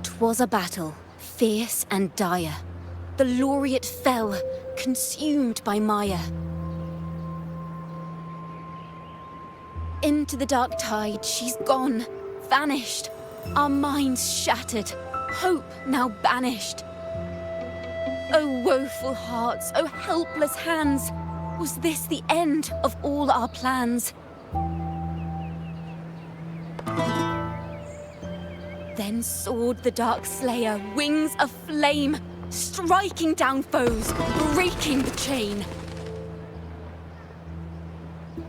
'Twas a battle, fierce and dire. The laureate fell, consumed by mire. Into the dark tide she's gone, vanished. Our minds shattered, hope now banished. O woeful hearts, O helpless hands, was this the end of all our plans? Then soared the dark slayer, wings aflame, striking down foes, breaking the chain.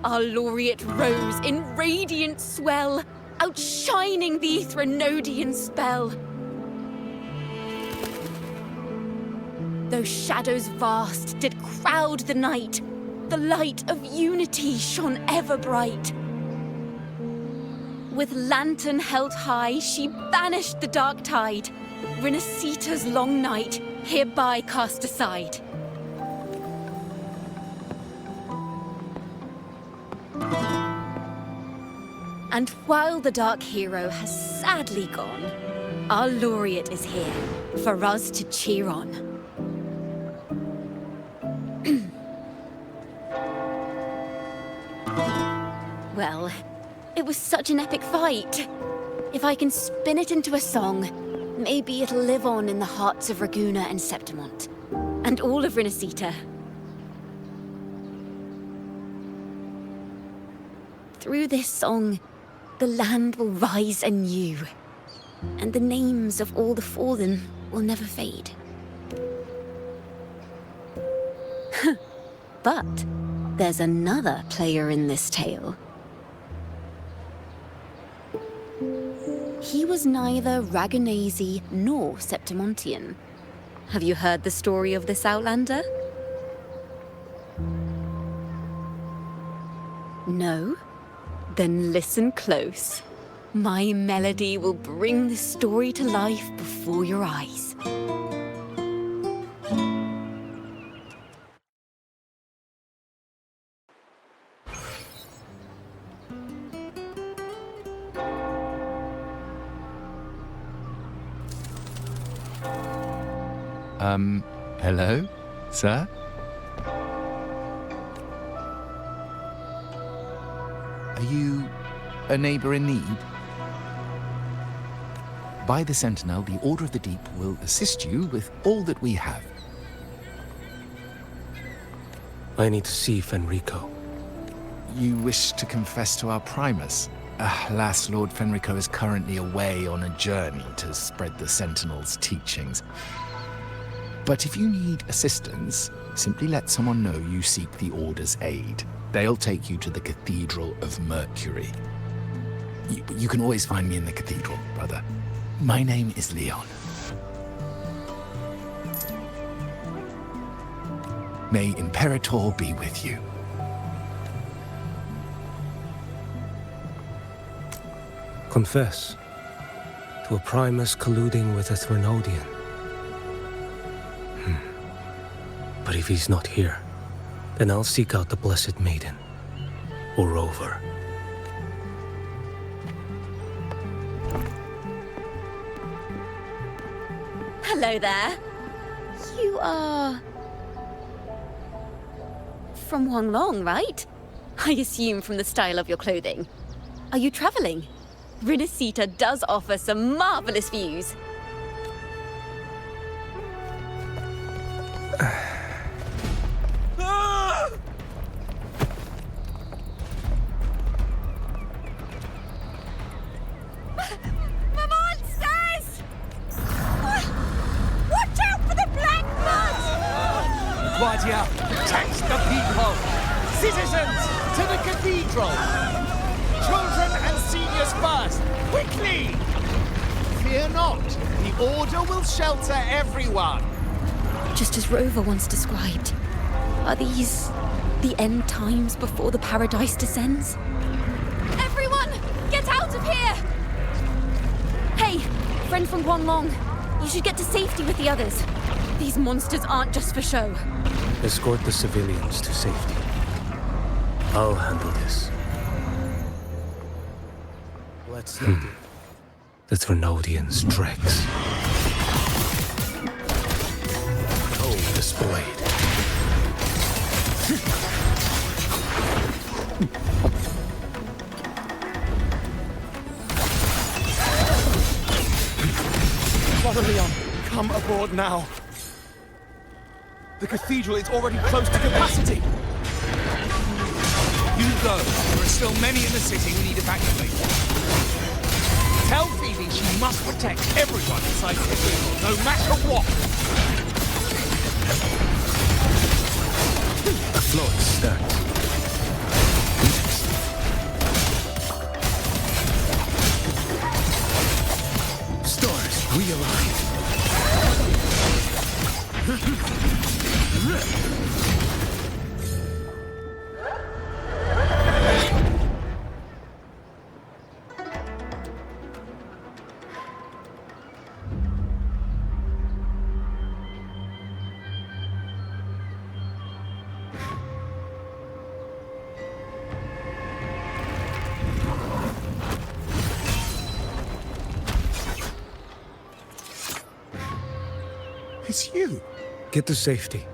Our laureate rose in radiant swell, outshining the Threnodian spell. Though shadows vast did crowd the night, the light of unity shone ever bright. With lantern held high, she banished the dark tide, Rinasita's long night, hereby cast aside. And while the dark hero has sadly gone, our laureate is here for us to cheer on. Well, it was such an epic fight. If I can spin it into a song, maybe it'll live on in the hearts of Raguna and Septimont, and all of Rinasita. Through this song, the land will rise anew, and the names of all the fallen will never fade. But there's another player in this tale. He was neither Raganese nor Septimontian. Have you heard the story of this outlander? No? Then listen close. My melody will bring the story to life before your eyes. Hello, sir? Are you a neighbor in need? By the Sentinel, the Order of the Deep will assist you with all that we have. I need to see Fenrico. You wish to confess to our Primus? Alas, Lord Fenrico is currently away on a journey to spread the Sentinel's teachings. But if you need assistance, simply let someone know you seek the Order's aid. They'll take you to the Cathedral of Mercury. You can always find me in the Cathedral, brother. My name is Leon. May Imperator be with you. Confess to a Primus colluding with a Threnodian. But if he's not here, then I'll seek out the Blessed Maiden, or Rover. Hello there. You are... from Huanglong, right? I assume from the style of your clothing. Are you traveling? Rinasita does offer some marvelous views. Protect the people! Citizens, to the cathedral! Children and seniors first! Quickly! Fear not, the Order will shelter everyone! Just as Rover once described, are these the end times before the paradise descends? Everyone, get out of here! Hey, friend from Huanglong, You should get to safety with the others. These monsters aren't just for show. Escort the civilians to safety. I'll handle this. Let's not do the Trinodians' dregs. Oh, displayed. Father Leon, come aboard now. The cathedral is already close to capacity. You go. There are still many in the city who need evacuated. Tell Phoebe she must protect everyone inside the cathedral, no matter what. The floor is stacked. Stars realign. It's you. Get to safety.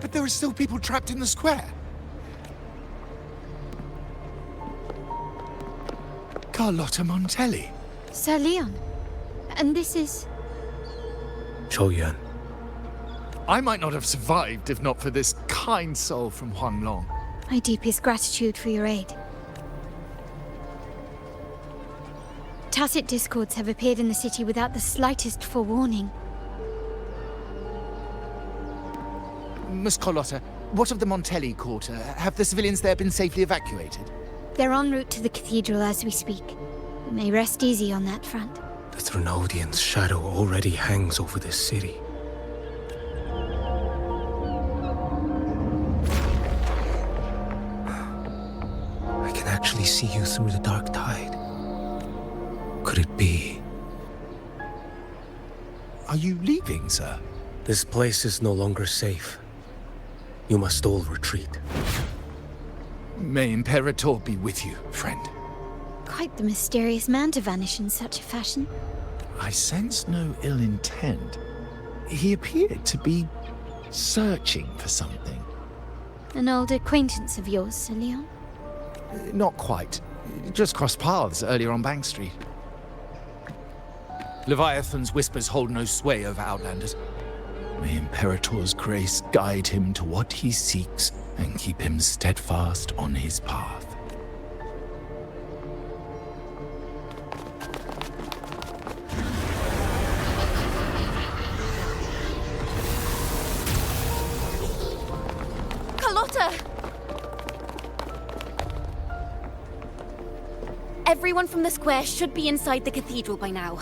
But there are still people trapped in the square. Carlotta Montelli. Sir Leon. And this is... Qiuyuan. I might not have survived if not for this kind soul from Huanglong. My deepest gratitude for your aid. Tacit discords have appeared in the city without the slightest forewarning. Miss Carlotta, what of the Montelli quarter? Have the civilians there been safely evacuated? They're en route to the cathedral as we speak. You may rest easy on that front. The Trinodians' shadow already hangs over this city. I can actually see you through the dark tide. Could it be? Are you leaving, sir? This place is no longer safe. You must all retreat. May Imperator be with you, friend. Quite the mysterious man to vanish in such a fashion. I sense no ill intent. He appeared to be searching for something. An old acquaintance of yours, Sir Leon? Not quite. Just crossed paths earlier on Bank Street. Leviathan's whispers hold no sway over Outlanders. May Imperator's grace guide him to what he seeks and keep him steadfast on his path. Carlotta! Everyone from the square should be inside the cathedral by now.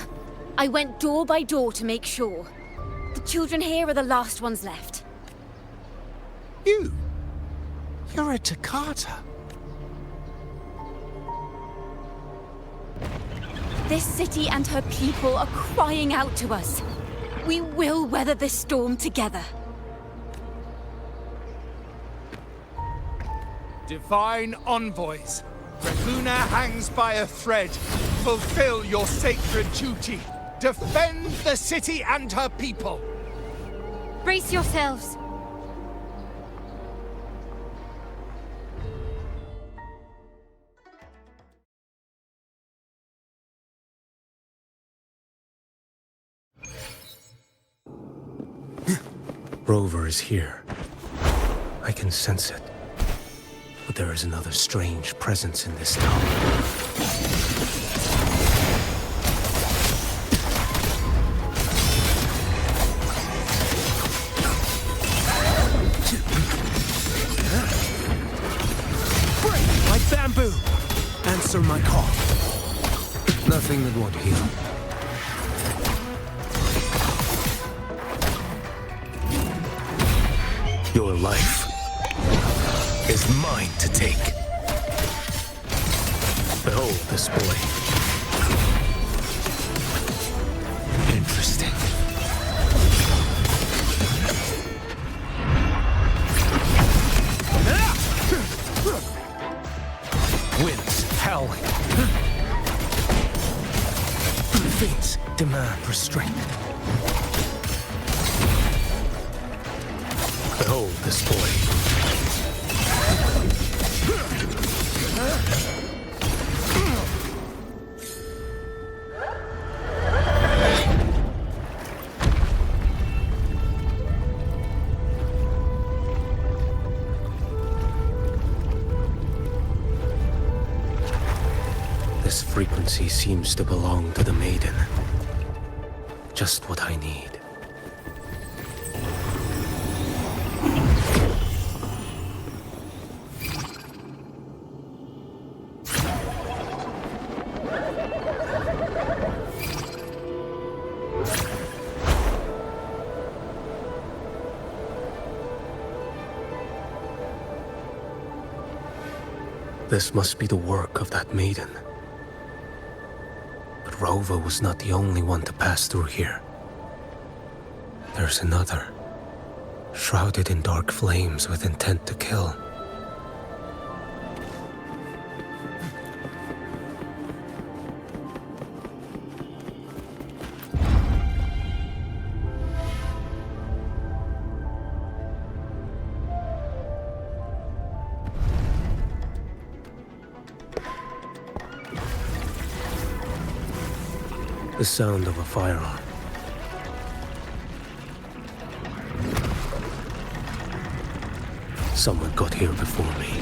I went door by door to make sure. The children here are the last ones left. You? You're a Toccata. This city and her people are crying out to us. We will weather this storm together. Divine envoys, Reguna hangs by a thread. Fulfill your sacred duty. Defend the city and her people. Brace yourselves! Rover is here. I can sense it. But there is another strange presence in this town. Like bamboo! Answer my call. Nothing that won't heal. Your life is mine to take. Behold this boy. Interesting. Behold this boy. This frequency seems to belong to the maiden. Just what I need. This must be the work of that maiden. But Rova was not the only one to pass through here. There's another, shrouded in dark flames with intent to kill. The sound of a firearm. Someone got here before me.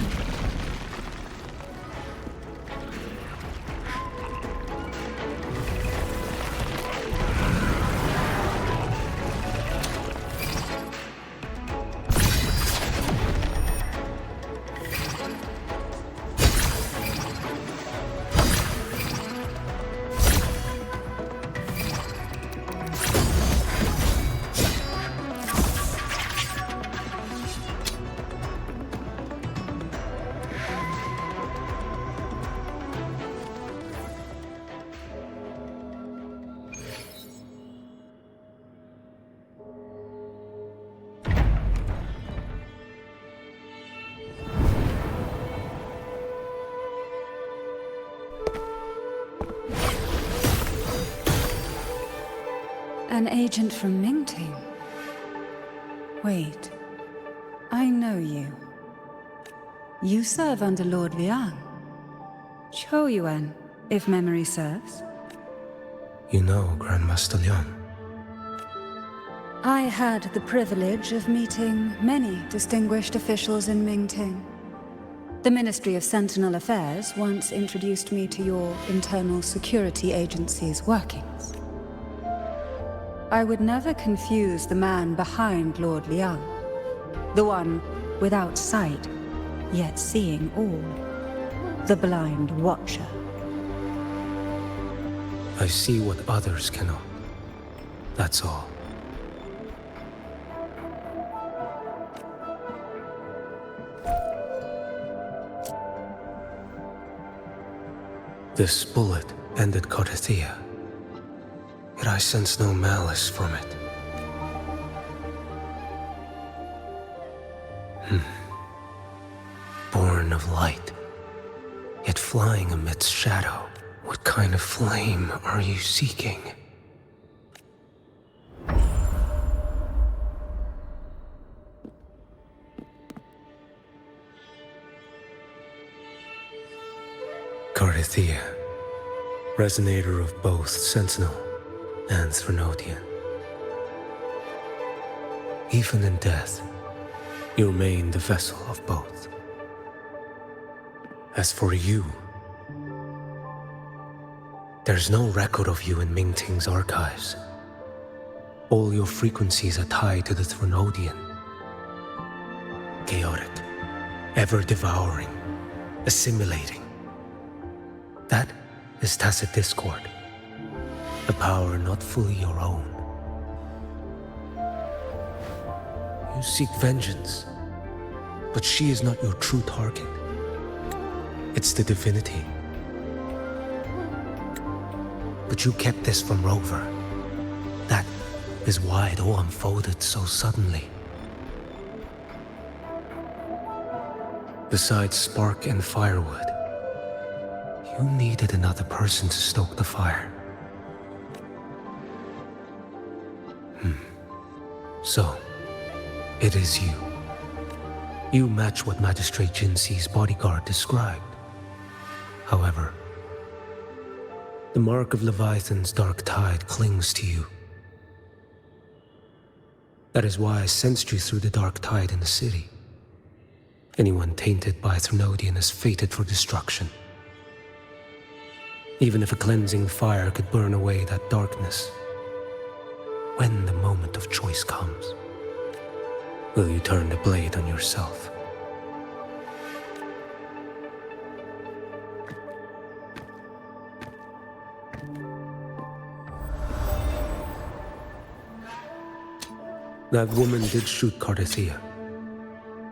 An agent from Mingting? Wait, I know you. You serve under Lord Liang. Qiuyuan, if memory serves. You know Grandmaster Liang. I had the privilege of meeting many distinguished officials in Mingting. The Ministry of Sentinel Affairs once introduced me to your internal security agency's workings. I would never confuse the man behind Lord Liang, the one without sight, yet seeing all, the blind watcher. I see what others cannot. That's all. This bullet ended Qiuyuan. Yet I sense no malice from it. Born of light, yet flying amidst shadow. What kind of flame are you seeking? Qiuyuan, resonator of both Sentinel and Threnodian. Even in death, you remain the vessel of both. As for you, there's no record of you in Mingting's archives. All your frequencies are tied to the Threnodian. Chaotic, ever-devouring, assimilating. That is tacit discord. A power not fully your own. You seek vengeance, but she is not your true target. It's the divinity. But you kept this from Rover. That is why it all unfolded so suddenly. Besides spark and firewood, you needed another person to stoke the fire. So, it is you. You match what Magistrate Jinxi's bodyguard described. However, the mark of Leviathan's dark tide clings to you. That is why I sensed you through the dark tide in the city. Anyone tainted by Threnodian is fated for destruction. Even if a cleansing fire could burn away that darkness, when the moment of choice comes, will you turn the blade on yourself? That woman did shoot Cardathia.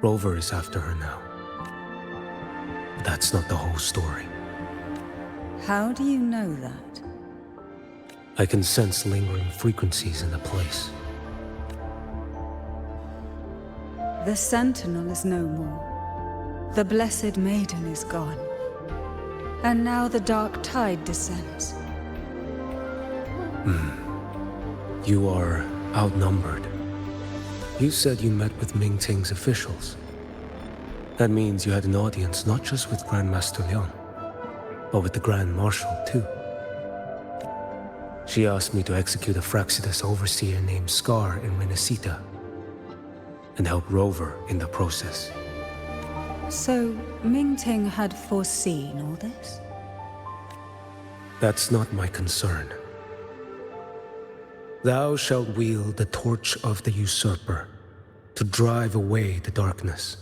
Rover is after her now. But that's not the whole story. How do you know that? I can sense lingering frequencies in the place. The Sentinel is no more. The Blessed Maiden is gone. And now the dark tide descends. You are outnumbered. You said you met with Ming Ting's officials. That means you had an audience not just with Grandmaster Liang, but with the Grand Marshal too. She asked me to execute a Fraxidus overseer named Scar in Renacita, and help Rover in the process. So, Ming Ting had foreseen all this? That's not my concern. Thou shalt wield the torch of the usurper to drive away the darkness.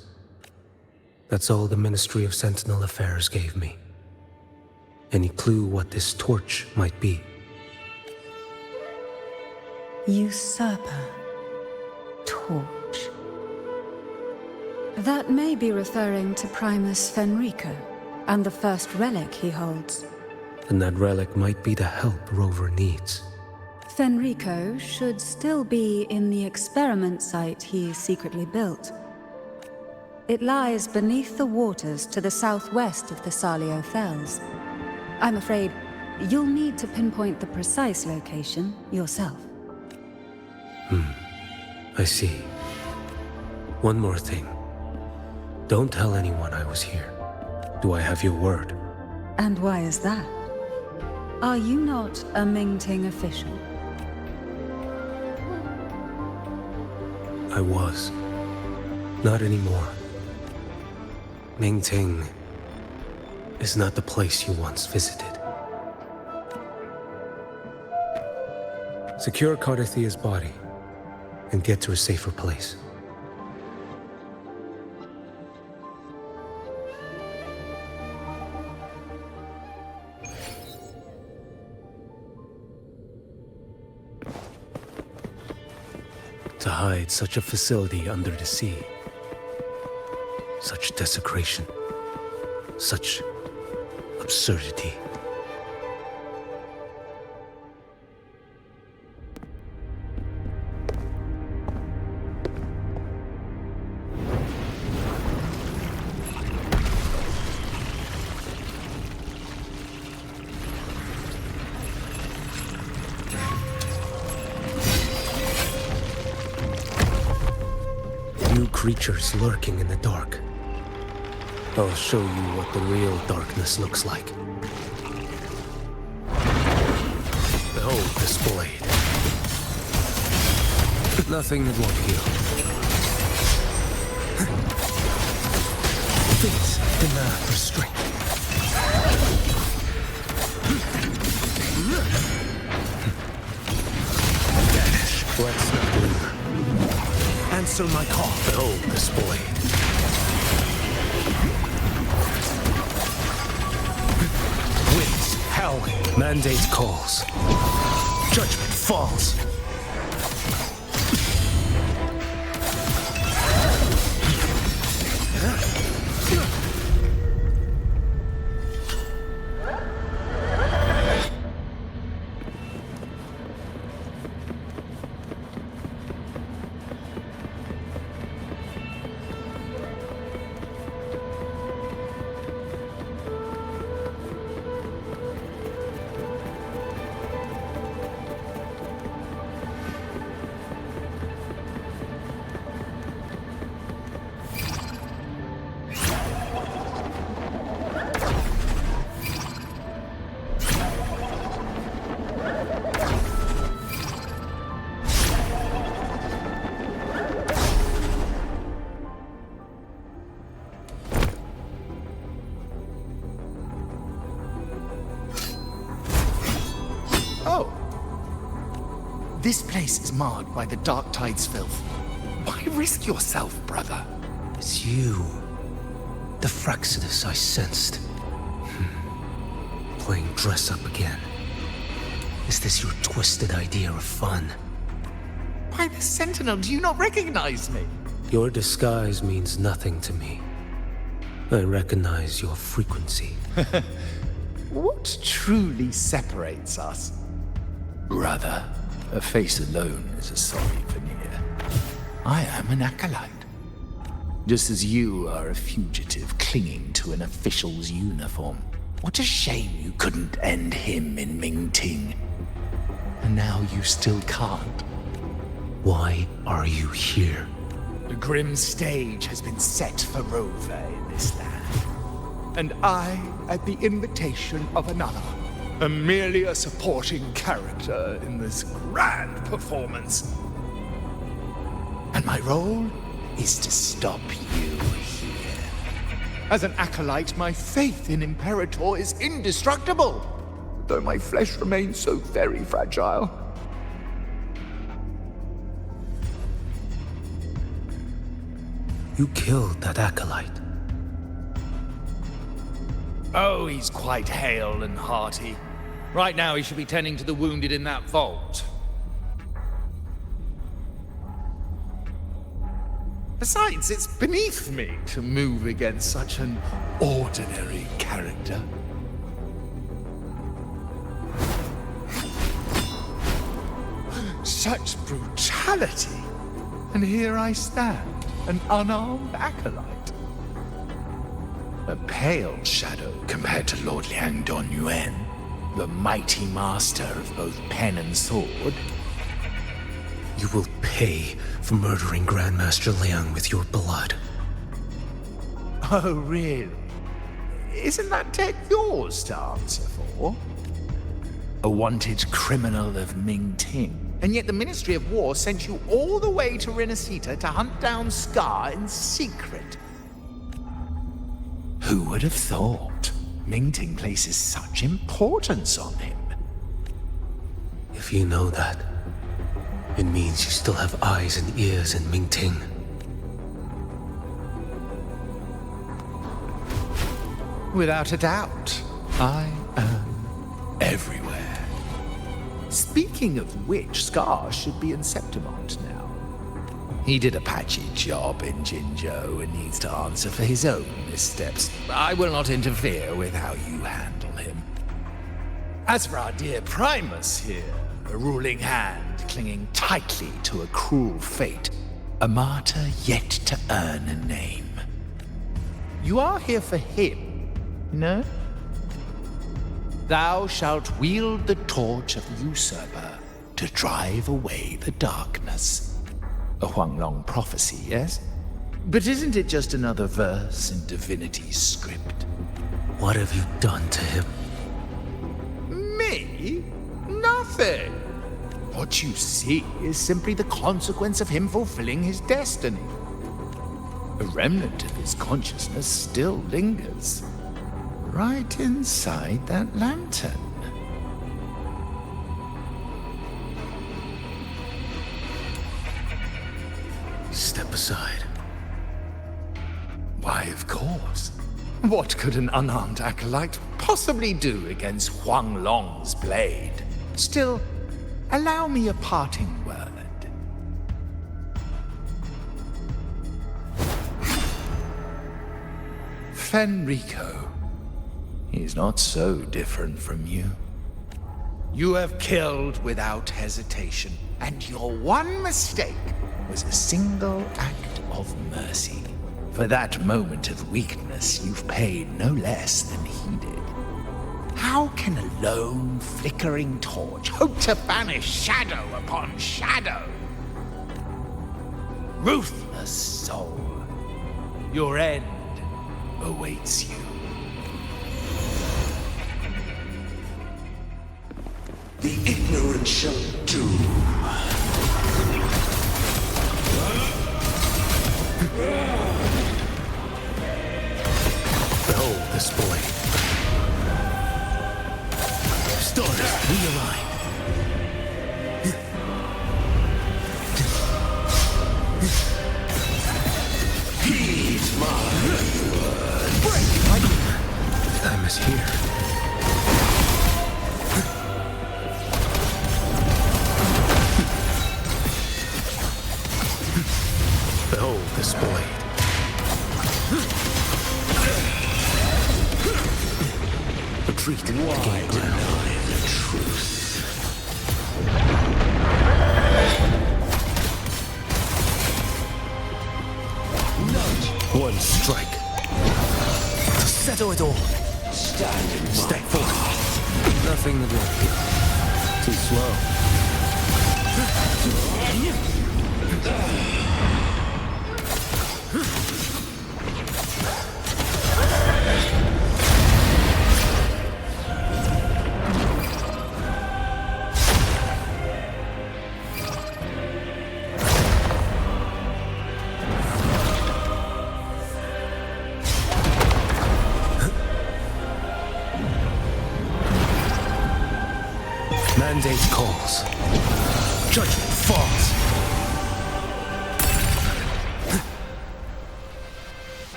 That's all the Ministry of Sentinel Affairs gave me. Any clue what this torch might be? Usurper. Torch. That may be referring to Primus Fenrico, and the first relic he holds. And that relic might be the help Rover needs. Fenrico should still be in the experiment site he secretly built. It lies beneath the waters to the southwest of the Salio Fells. I'm afraid you'll need to pinpoint the precise location yourself. I see. One more thing. Don't tell anyone I was here. Do I have your word? And why is that? Are you not a Ming Ting official? I was. Not anymore. Ming Ting is not the place you once visited. Secure Cardathia's body and get to a safer place. To hide such a facility under the sea. Such desecration. Such absurdity. Creatures lurking in the dark. I'll show you what the real darkness looks like. Behold this blade. Nothing that won't heal. Things demand restraint. Vanish. Let's not linger. Answer my call. Behold this blade. Winds howling. Mandate calls. Judgment falls. This place is marred by the Dark Tide's filth. Why risk yourself, brother? It's you. The Fraxidus I sensed. Playing dress up again. Is this your twisted idea of fun? Why, the Sentinel, do you not recognize me? Your disguise means nothing to me. I recognize your frequency. What truly separates us? Brother, a face alone is a sorry veneer. I am an acolyte. Just as you are a fugitive clinging to an official's uniform. What a shame you couldn't end him in Mingting. And now you still can't. Why are you here? The grim stage has been set for Rover in this land. And I, at the invitation of another, am merely a supporting character in this grand performance. And my role is to stop you here. As an acolyte, my faith in Imperator is indestructible, though my flesh remains so very fragile. You killed that acolyte. Oh, he's quite hale and hearty. Right now he should be tending to the wounded in that vault. Besides, it's beneath me to move against such an ordinary character. Such brutality! And here I stand, an unarmed acolyte. A pale shadow compared to Lord Liang Donyuan, the mighty master of both pen and sword. You will pay for murdering Grandmaster Liang with your blood. Oh, really? Isn't that tech yours to answer for? A wanted criminal of Mingting. And yet the Ministry of War sent you all the way to Renacita to hunt down Scar in secret. Who would have thought? Mingting places such importance on him. If you know that, it means you still have eyes and ears in Mingting. Without a doubt, I am everywhere. Speaking of which, Scar should be in Septimont now. He did a patchy job in Jinzhou and needs to answer for his own missteps. I will not interfere with how you handle him. As for our dear Primus here, a ruling hand clinging tightly to a cruel fate, a martyr yet to earn a name. You are here for him, no? Thou shalt wield the torch of the usurper to drive away the darkness. A Huanglong prophecy, yes? But isn't it just another verse in Divinity's script? What have you done to him? Me? Nothing. What you see is simply the consequence of him fulfilling his destiny. A remnant of his consciousness still lingers. Right inside that lantern. Step aside. Why, of course. What could an unarmed acolyte possibly do against Huanglong's blade? Still, allow me a parting word. Fenrico. He's not so different from you. You have killed without hesitation, and your one mistake was a single act of mercy. For that moment of weakness, you've paid no less than he did. How can a lone, flickering torch hope to banish shadow upon shadow? Ruthless soul, your end awaits you. The ignorant shall do. Behold this blade. Stars realign. displayed. Retreat to gain ground. Deny the truth. One strike. To settle it all. Stand in my Step forward. Nothing to block here. Too slow. Mandate calls. Judgment falls.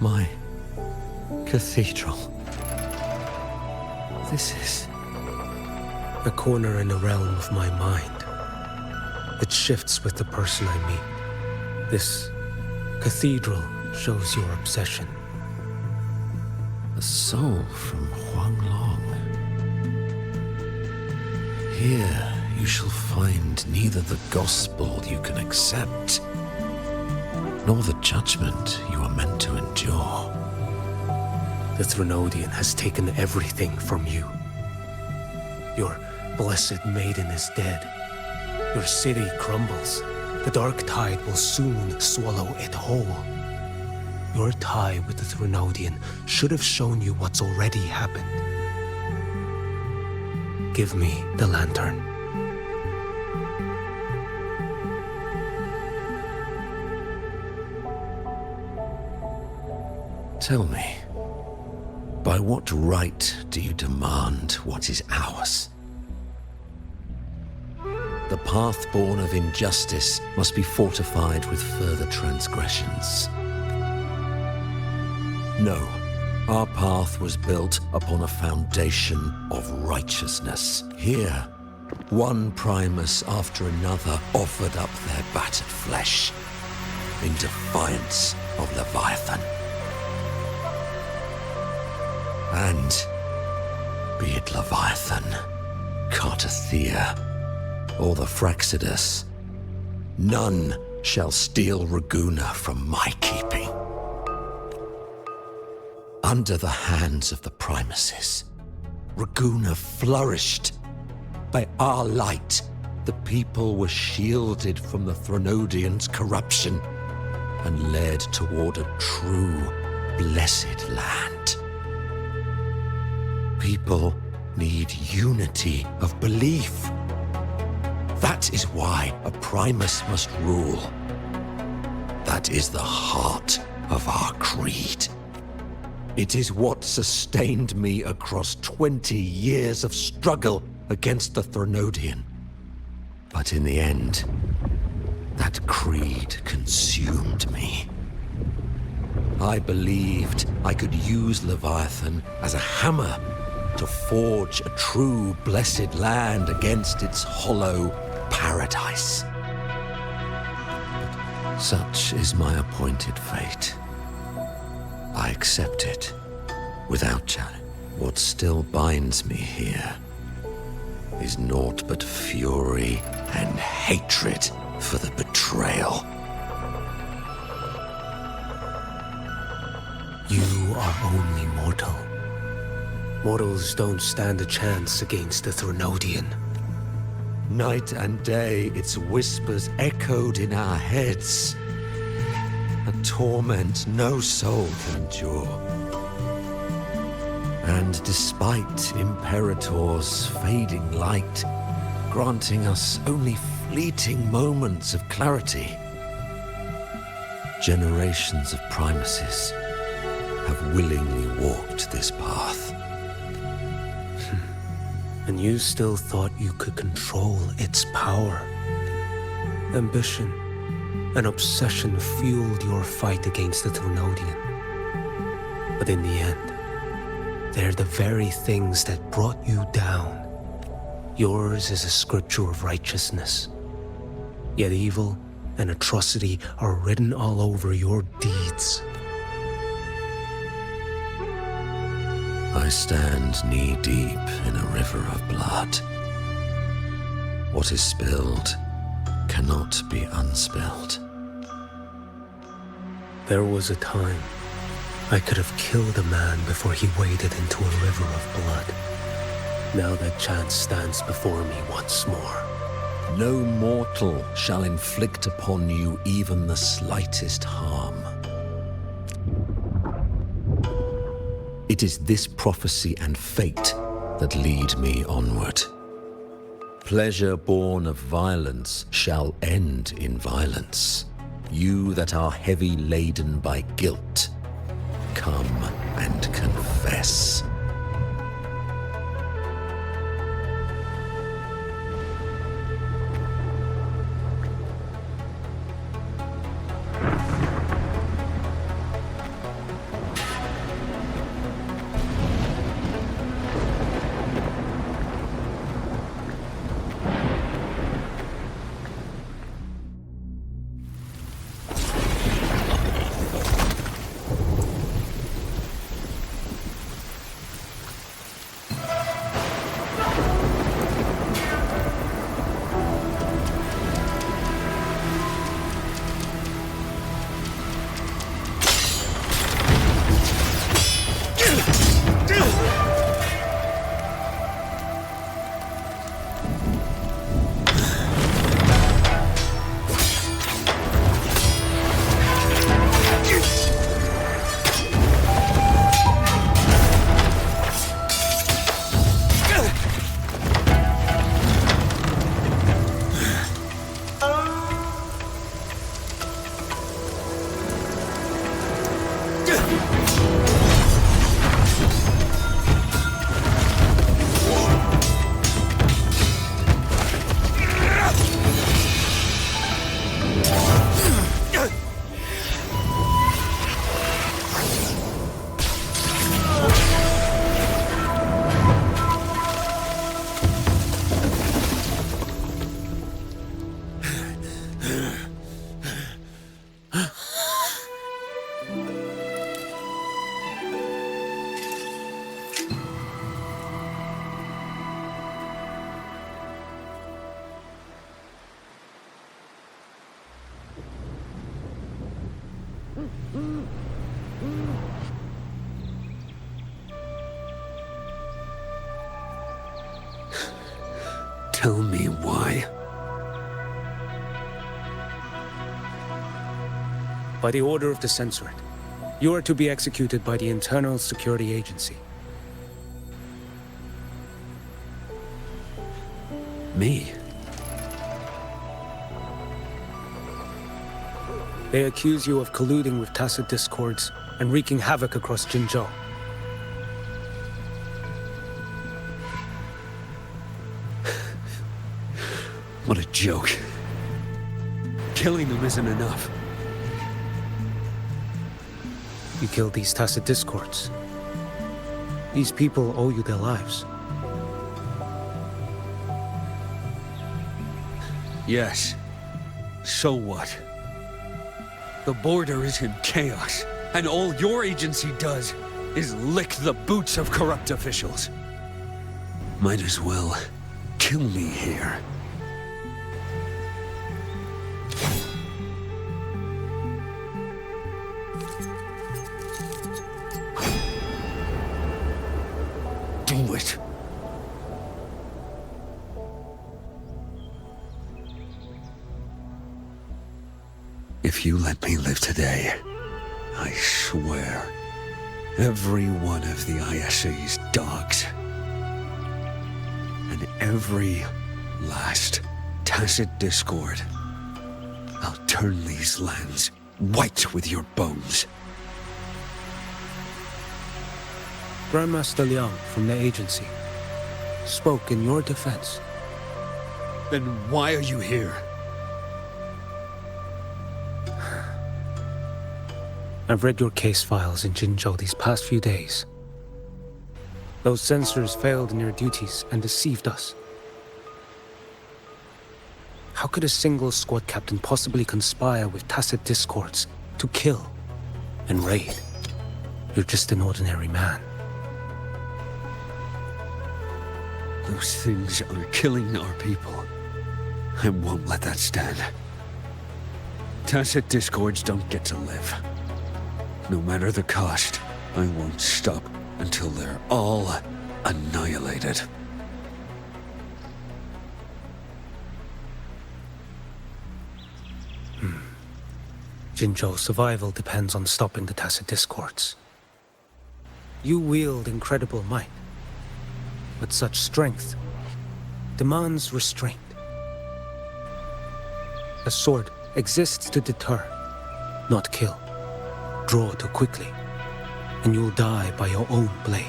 My cathedral. This is... A corner in the realm of my mind. It shifts with the person I meet. This cathedral shows your obsession. a soul from Huanglong. Here you shall find neither the gospel you can accept, nor the judgment you are meant to endure. The Threnodian has taken everything from you. Your blessed maiden is dead. Your city crumbles. The dark tide will soon swallow it whole. Your tie with the Threnodian should have shown you what's already happened. Give me the lantern. Tell me, by what right do you demand what is ours? The path born of injustice must be fortified with further transgressions. No, our path was built upon a foundation of righteousness. Here, one Primus after another offered up their battered flesh in defiance of Leviathan. And be it Leviathan, Cartathea, or the Fraxidus, none shall steal Raguna from my keeping. Under the hands of the Primuses, Raguna flourished. By our light, the people were shielded from the Threnodians' corruption and led toward a true, blessed land. People need unity of belief. That is why a Primus must rule. That is the heart of our creed. It is what sustained me across 20 years of struggle against the Threnodian. But in the end, that creed consumed me. I believed I could use Leviathan as a hammer to forge a true blessed land against its hollow paradise. But such is my appointed fate. I accept it without challenge. What still binds me here is naught but fury and hatred for the betrayal. You are only mortal. Mortals don't stand a chance against the Threnodian. Night and day, its whispers echoed in our heads. A torment no soul can endure. And despite Imperator's fading light, granting us only fleeting moments of clarity, generations of Primuses have willingly walked this path. And you still thought you could control its power. Ambition and obsession fueled your fight against the Thrunodian. But in the end, they're the very things that brought you down. Yours is a scripture of righteousness. Yet evil and atrocity are written all over your deeds. I stand knee-deep in a river of blood. What is spilled cannot be unspilled. There was a time I could have killed a man before he waded into a river of blood. Now that chance stands before me once more. No mortal shall inflict upon you even the slightest harm. It is this prophecy and fate that lead me onward. Pleasure born of violence shall end in violence. You that are heavy laden by guilt, come and confess. Tell me why. By the order of the Censorate, you are to be executed by the Internal Security Agency. Me? They accuse you of colluding with tacit discords and wreaking havoc across Jinzhou. What a joke. Killing them isn't enough. You killed these tacit discords. These people owe you their lives. Yes. So what? The border is in chaos, and all your agency does is lick the boots of corrupt officials. Might as well kill me here. Do it. If you let me live today, I swear, every one of the ISA's dogs, and every last tacit discord, I'll turn these lands white with your bones. Grandmaster Liang from the agency spoke in your defense. Then why are you here? I've read your case files in Jinzhou these past few days. Those censors failed in their duties and deceived us. How could a single squad captain possibly conspire with tacit discords to kill and raid? You're just an ordinary man. Those things are killing our people. I won't let that stand. Tacit discords don't get to live. No matter the cost, I won't stop until they're all annihilated. Jinzhou's survival depends on stopping the tacit discords. You wield incredible might, but such strength demands restraint. A sword exists to deter, not kill. Draw too quickly, and you'll die by your own blade.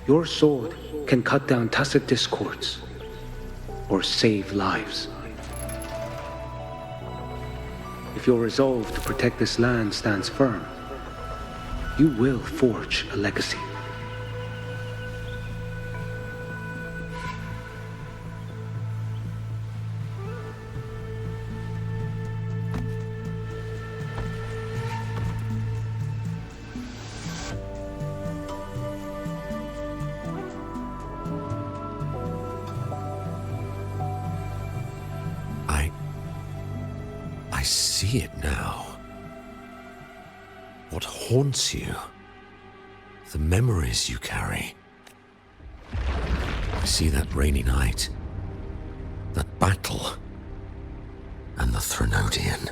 Your sword can cut down tacit discords, or save lives. If your resolve to protect this land stands firm, you will forge a legacy. I see it now. What haunts you? The memories you carry. I see that rainy night, that battle, and the Threnodian,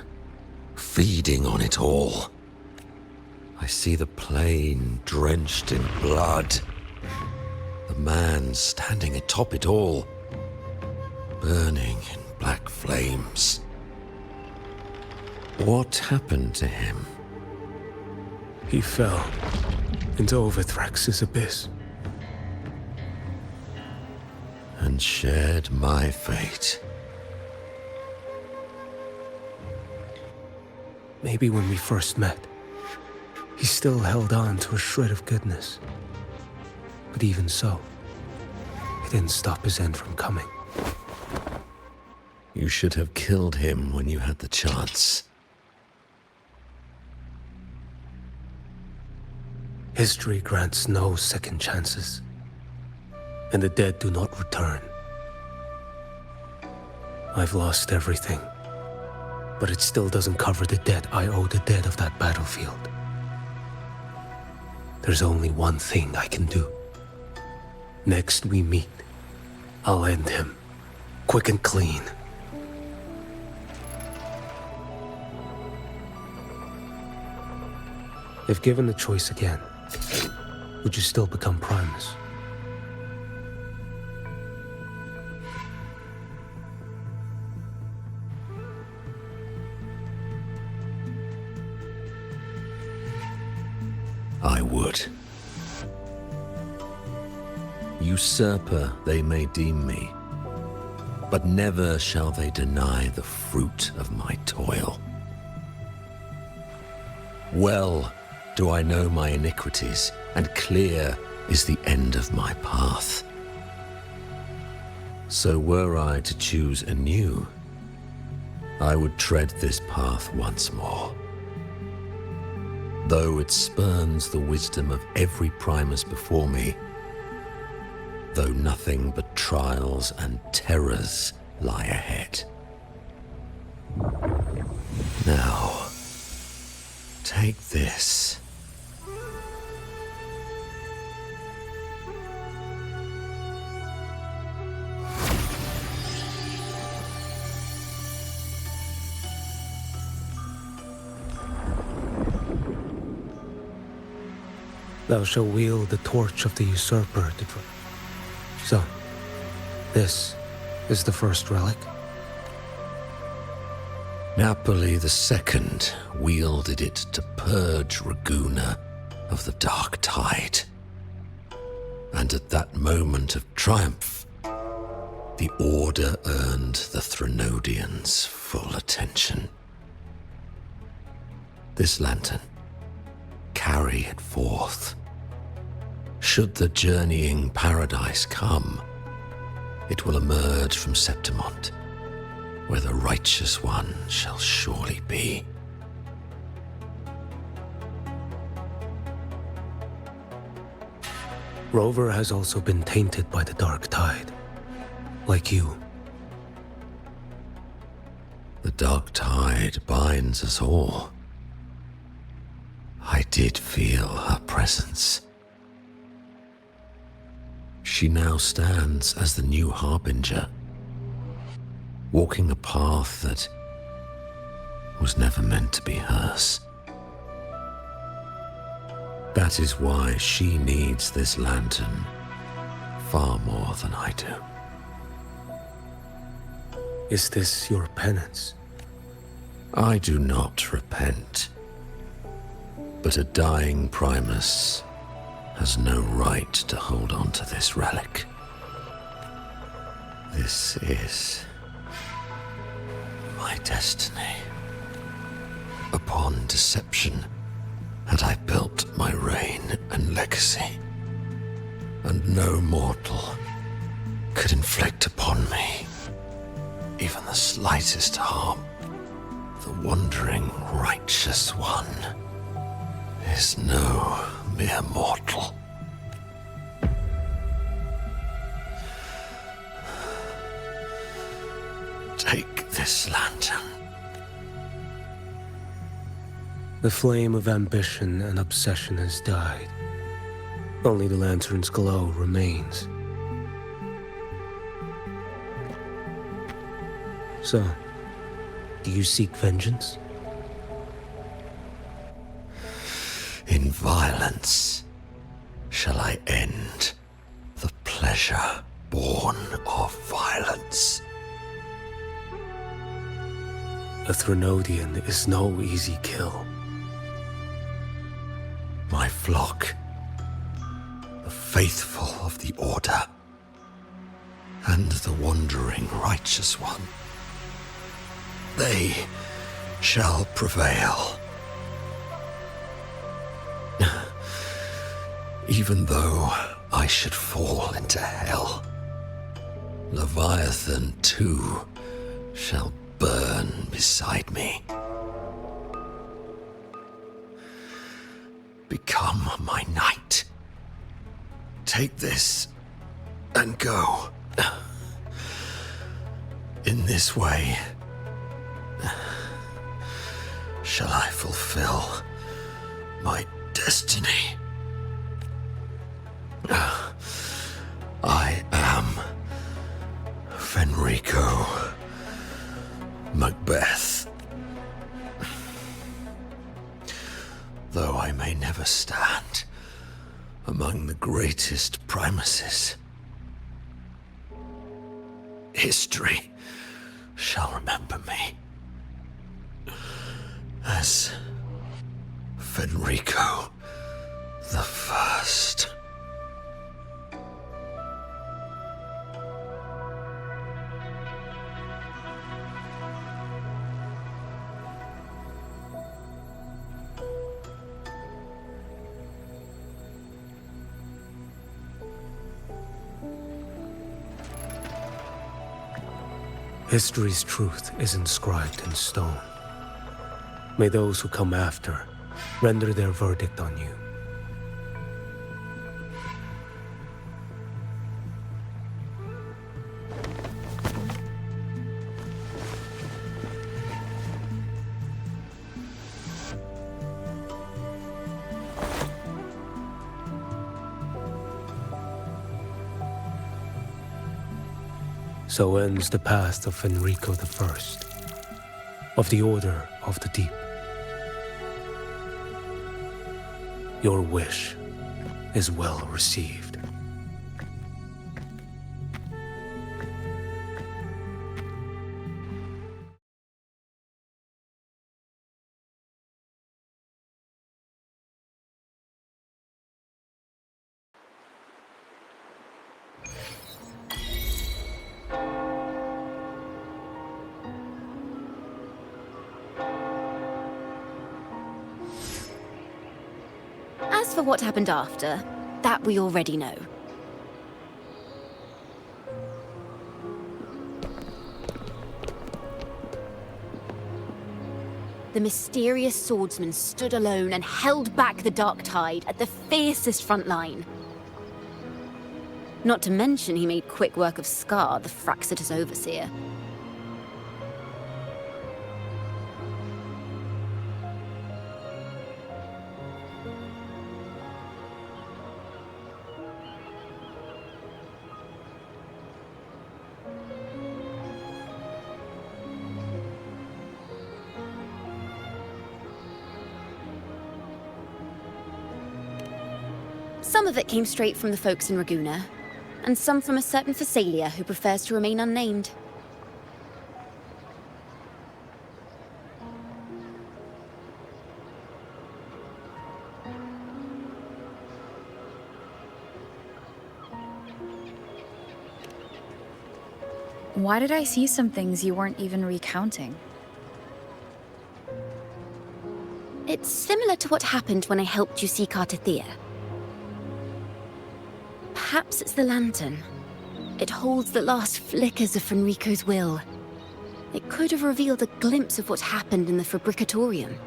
feeding on it all. I see the plain drenched in blood, the man standing atop it all, burning in black flames. What happened to him? He fell into Overthrax's abyss. And shared my fate. Maybe when we first met, he still held on to a shred of goodness. But even so, it didn't stop his end from coming. You should have killed him when you had the chance. History grants no second chances, and the dead do not return. I've lost everything, but it still doesn't cover the debt I owe the dead of that battlefield. There's only one thing I can do. Next we meet, I'll end him, quick and clean. If given the choice again, would you still become Primus? I would. Usurper they may deem me, but never shall they deny the fruit of my toil. Well do I know my iniquities, and clear is the end of my path. So were I to choose anew, I would tread this path once more. Though it spurns the wisdom of every Primus before me, though nothing but trials and terrors lie ahead. Now, take this. Thou shalt wield the torch of the usurper to So, this is the first relic. Napoli II wielded it to purge Raguna of the Dark Tide. And at that moment of triumph, the Order earned the Threnodians' full attention. This lantern, carry it forth. Should the journeying paradise come, it will emerge from Septimont, where the Righteous One shall surely be. Rover has also been tainted by the Dark Tide, like you. The Dark Tide binds us all. I did feel her presence. She now stands as the new Harbinger, walking a path that was never meant to be hers. That is why she needs this lantern far more than I do. Is this your penance? I do not repent, but a dying Primus has no right to hold on to this relic. This is my destiny. Upon deception had I built my reign and legacy, and no mortal could inflict upon me even the slightest harm. The wandering Righteous One is no mere mortal. Take this lantern. The flame of ambition and obsession has died. Only the lantern's glow remains. So, do you seek vengeance? In violence shall I end the pleasure born of violence. A Threnodian is no easy kill. My flock, the faithful of the Order, and the wandering Righteous One, they shall prevail. Even though I should fall into hell, Leviathan too shall burn beside me. Become my knight. Take this and go. In this way, shall I fulfill my destiny. I am Fenrico Macbeth. Though I may never stand among the greatest Primuses, history shall remember me as Fenrico the First. History's truth is inscribed in stone. May those who come after render their verdict on you. So ends the path of Fenrico I, of the Order of the Deep. Your wish is well received. As for what happened after, that we already know. The mysterious swordsman stood alone and held back the dark tide at the fiercest front line. Not to mention he made quick work of Scar, the Fraxitus overseer. Some of it came straight from the folks in Raguna, and some from a certain Phasalia who prefers to remain unnamed. Why did I see some things you weren't even recounting? It's similar to what happened when I helped you seek Artathea. Perhaps it's the lantern. It holds the last flickers of Fenrico's will. It could have revealed a glimpse of what happened in the Fabricatorium.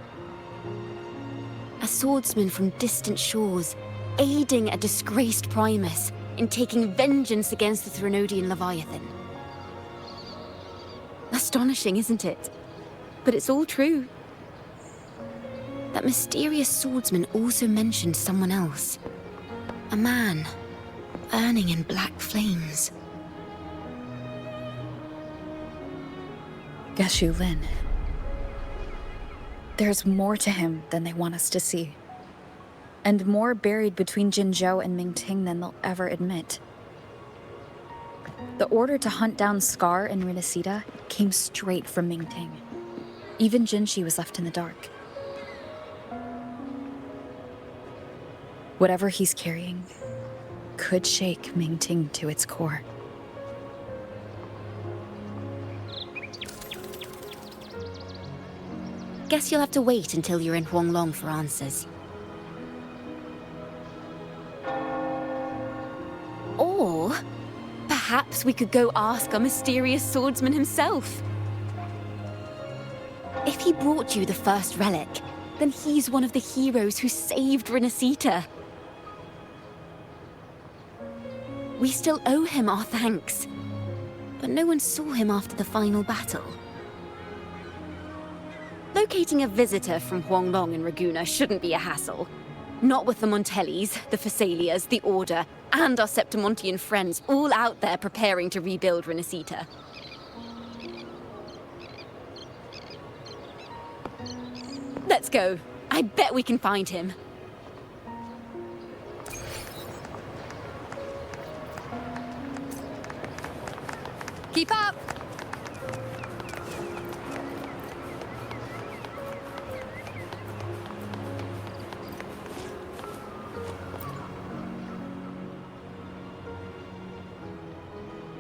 A swordsman from distant shores, aiding a disgraced Primus in taking vengeance against the Threnodian Leviathan. Astonishing, isn't it? But it's all true. That mysterious swordsman also mentioned someone else. A man, burning in black flames. Qiuyuan. There's more to him than they want us to see. And more buried between Jinzhou and Mingting than they'll ever admit. The order to hunt down Scar and Renacita came straight from Mingting. Even Jinshi was left in the dark. Whatever he's carrying could shake Mingting to its core. Guess you'll have to wait until you're in Huanglong for answers. Or perhaps we could go ask our mysterious swordsman himself. If he brought you the first relic, then he's one of the heroes who saved Renacita. We still owe him our thanks, but no one saw him after the final battle. Locating a visitor from Huanglong and Raguna shouldn't be a hassle. Not with the Montellis, the Phasalias, the Order, and our Septimontian friends all out there preparing to rebuild Renacita. Let's go. I bet we can find him. Keep up!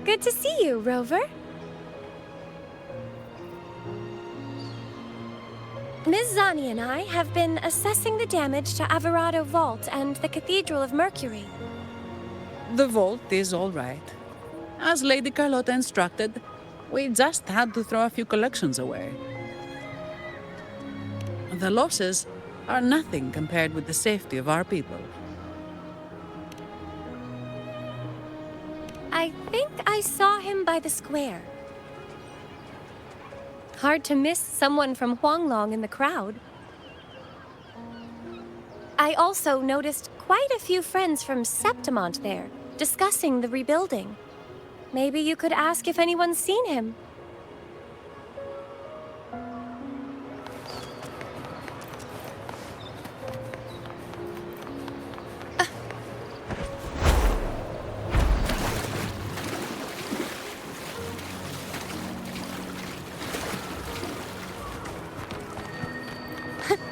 Good to see you, Rover. Ms. Zani and I have been assessing the damage to Averado Vault and the Cathedral of Mercury. The vault is all right. As Lady Carlotta instructed, we just had to throw a few collections away. The losses are nothing compared with the safety of our people. I think I saw him by the square. Hard to miss someone from Huanglong in the crowd. I also noticed quite a few friends from Septimont there, discussing the rebuilding. Maybe you could ask if anyone's seen him.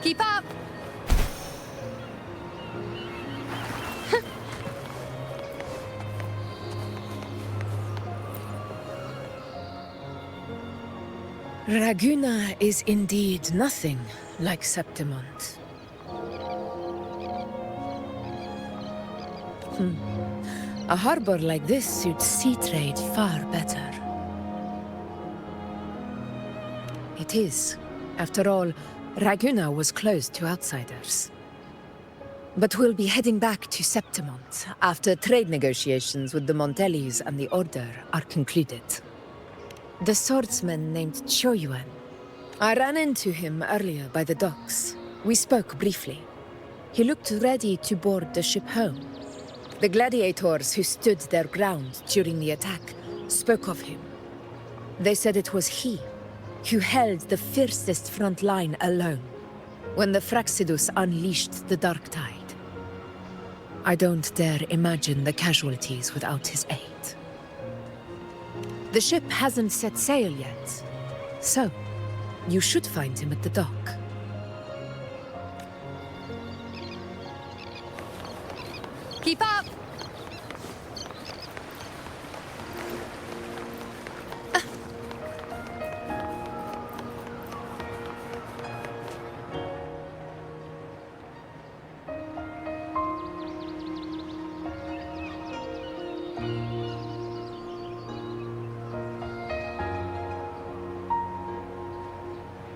Keep up! Raguna is indeed nothing like Septimont. A harbor like this suits sea trade far better. It is. After all, Raguna was closed to outsiders. But we'll be heading back to Septimont after trade negotiations with the Montellis and the Order are concluded. The swordsman named Qiuyuan. I ran into him earlier by the docks. We spoke briefly. He looked ready to board the ship home. The gladiators who stood their ground during the attack spoke of him. They said it was he who held the fiercest front line alone when the Fraxidus unleashed the Dark Tide. I don't dare imagine the casualties without his aid. The ship hasn't set sail yet, so you should find him at the dock. Keep up!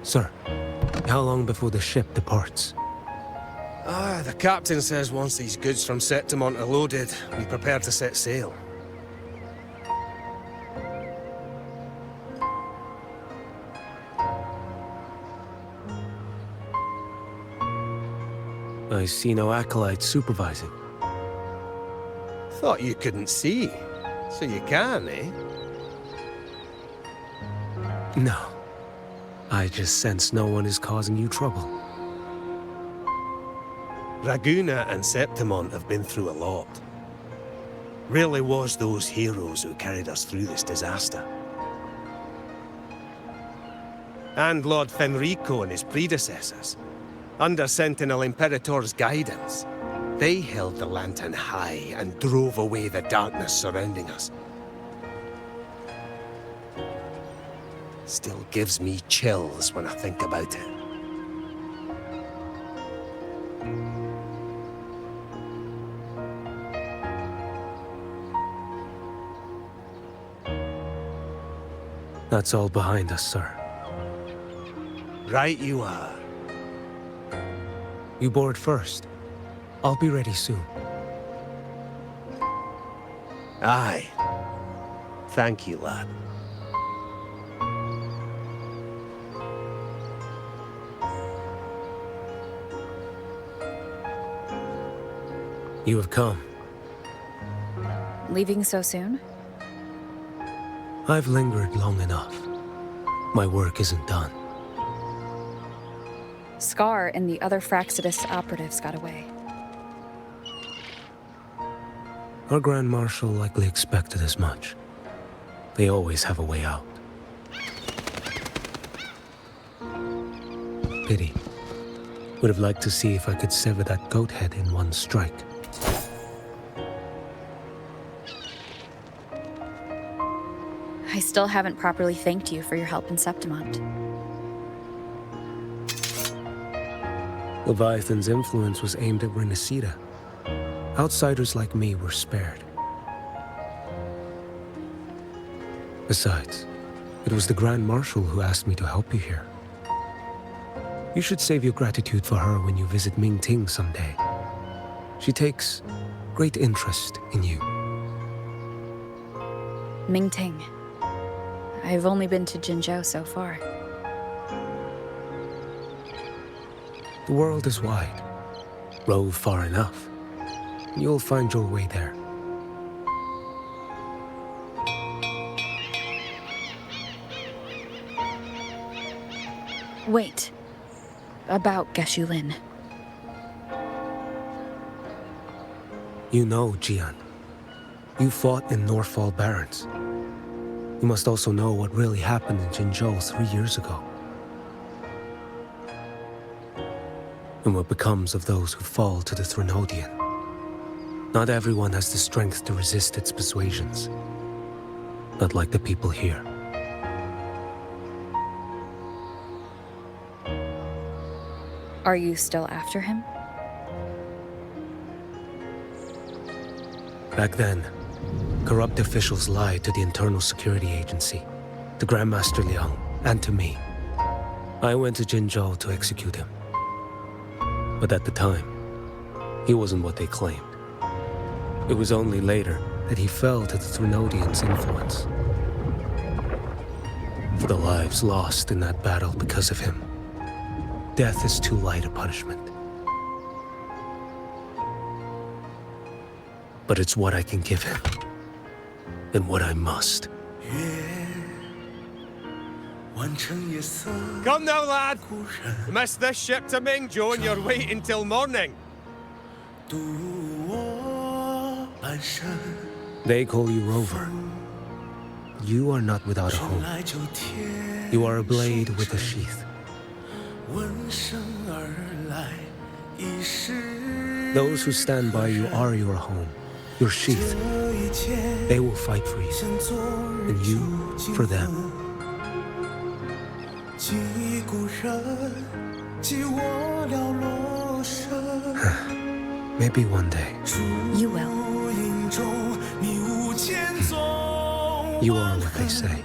Sir, how long before the ship departs? The captain says once these goods from Septimont are loaded, we prepare to set sail. I see no acolytes supervising. Thought you couldn't see. So you can, eh? No. I just sense no one is causing you trouble. Raguna and Septimont have been through a lot. Really was those heroes who carried us through this disaster. And Lord Fenrico and his predecessors. Under Sentinel Imperator's guidance, they held the lantern high and drove away the darkness surrounding us. Still gives me chills when I think about it. That's all behind us, sir. Right you are. You board first. I'll be ready soon. Aye. Thank you, lad. You have come. Leaving so soon? I've lingered long enough. My work isn't done. Scar and the other Fraxidus operatives got away. Our Grand Marshal likely expected as much. They always have a way out. Pity. Would have liked to see if I could sever that goat head in one strike. I still haven't properly thanked you for your help in Septimont. Leviathan's influence was aimed at Renacida. Outsiders like me were spared. Besides, it was the Grand Marshal who asked me to help you here. You should save your gratitude for her when you visit Mingting someday. She takes great interest in you. Mingting. I've only been to Jinzhou so far. The world is wide. Rove far enough. You'll find your way there. Wait. About Qiuyuan. You know, Qiuyuan. You fought in Northfall Barrens. You must also know what really happened in Jinzhou 3 years ago. And what becomes of those who fall to the Threnodian. Not everyone has the strength to resist its persuasions. Not like the people here. Are you still after him? Back then, corrupt officials lied to the Internal Security Agency, to Grandmaster Liang, and to me. I went to Jinzhou to execute him. But at the time, he wasn't what they claimed. It was only later that he fell to the Thrunodians' influence. For the lives lost in that battle because of him, death is too light a punishment. But it's what I can give him, and what I must. Come now, lad! Miss this ship to Mingzhou and you're waiting till morning. They call you Rover. You are not without a home. You are a blade with a sheath. Those who stand by you are your home, your sheath. They will fight for you, and you for them. Maybe one day. You will. You are what they say.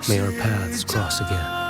May our paths cross again.